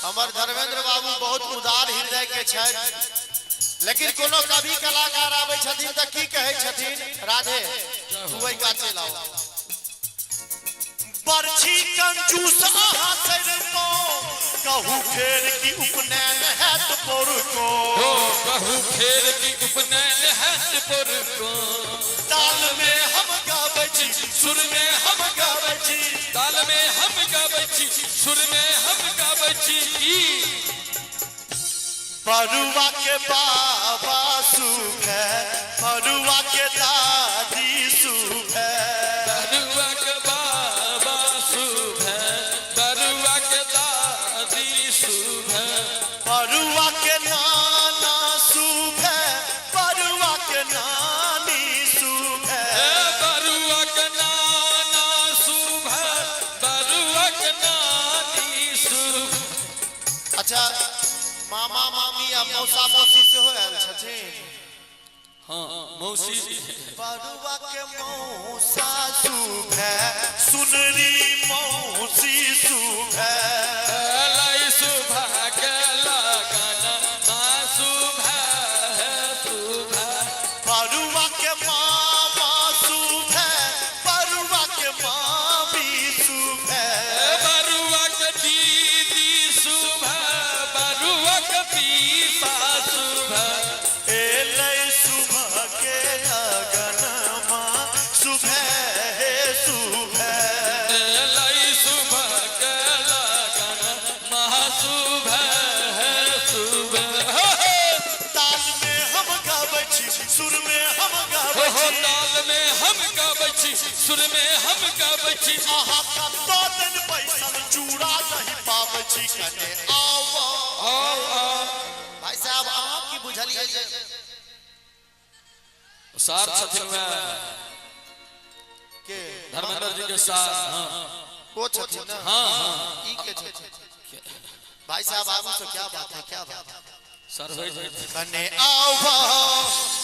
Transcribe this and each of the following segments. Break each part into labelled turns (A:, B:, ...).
A: हमार धर्मेंद्र बाबू बहुत उदार हृदय के छथि, लेकिन कोनो कवि कलाकार आबै छथिन त की कहै छथिन, राधे दुवै का चलाओ। बरछी कंजूस आहा सर को कहू फेर की उपनयन हैत पुर को,
B: कहू फेर की उपनयन हैत पुर को।
A: ताल में हम गाबै छी, सुर में हम गाबै छी,
B: ताल में हम गाबै छी, सुर में हम गाबै छी।
A: बरुआ के बाबा सुख है, बरुआ के दादी सुख है,
B: बरुआ के बाबा शुभ है, बरुआ के दादी शुभ है,
A: बरुआ के नाना शुभ है, बरुआ के नानी शुभ है,
B: बरुआ के नाना शुभ है, बरुआ के नानी शुभ।
A: अच्छा मामा मामी आ मौसा मौसी से हो आयल छथिन।
B: हाँ मौसी
A: बरुआ के मौसा शुभ है, सुनरी मौसी शुभ है,
B: लाई शुभ के लगन माँ शुभ है शुभ है।
A: बरुआ के मामा शुभ है, बरुआ के मामी शुभ है,
B: बरुआ के दीदी शुभ है, बरुआ के पीपा शुभ है।
A: एलै शुभ के लगन माँ शुभ है शुभ है,
B: लाई शुभ के लगन माँ शुभ है शुभ है।
A: ताल में हम गाबै छी, सुर में हम गाबै छी,
B: ताल में हम गाबै छी, सुर में हम गाबै छी।
A: आहा कतो दिन पैसा चूड़ा नहीं पाबै छी, कने आओ भाई साहब अहाँ की बुझलिए जे
B: सार छथिन में
A: के
B: धर्मेंद्र जी के सार। हाँ
A: वो छथिन ना,
B: हाँ
A: ई के छथिन भाई साहब आगू से क्या बात है, क्या बात है।
B: सर हो जाए
A: कने आओ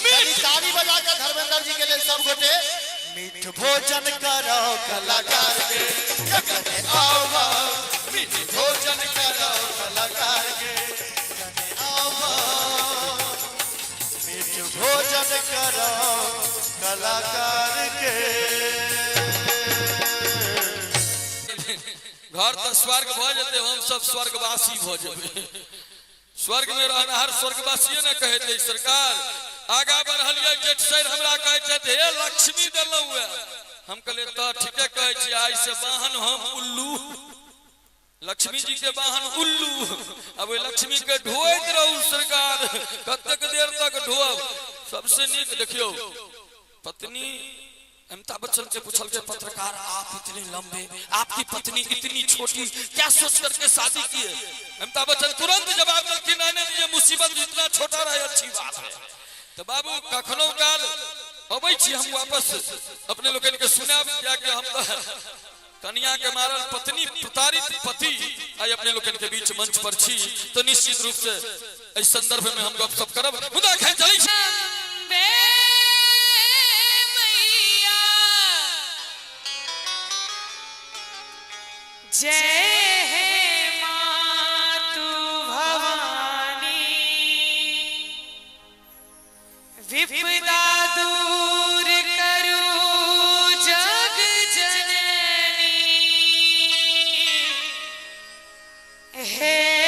A: मेरी ताली बजा के धर्मेंद्र जी के लिए सब गोटे मीठ भोजन करो कलाकार के, कने आओ मीठ भोजन करो कलाकार के, कने आओ मीठ भोजन करो कलाकार के।
B: घर तो स्वर्ग भ जते, हम सब स्वर्गवासी भ जेबे। स्वर्ग में रहनहार स्वर्गवासी न कहे थे सरकार। आगा बढ़लिए जेठ सर हमरा कहे थे हे लक्ष्मी देलौ है, हम कहले त ठीके कहे छी। आई से वाहन हम उल्लू, लक्ष्मी जी के वाहन उल्लू। अब लक्ष्मी के ढोइत रहू सरकार, कतक देर तक ढोब। सबसे नीक देखियो पत्नी अमिताभ बच्चन से पूछल के पत्रकार आप इतने लंबे, आपकी पत्नी इतनी छोटी, क्या सोच करके शादी की है? अमिताभ बच्चन तुरंत जवाब दिलखिन नहीं ये मुसीबत जितना छोटा रहे अच्छी बात है। तो बाबू कखनो काल अबै छी हम वापस अपने लोगन के सुनाब, क्या कि हम कन्या के मारल पत्नी प्रताड़ित पति आई अपने लोगन के बीच मंच पर छी, तो निश्चित रूप से इस संदर्भ में हम गपशप करब। मुदा खै चलै छी
C: जय हे मातु भवानी, विपदा दूर करू जग जननी, हे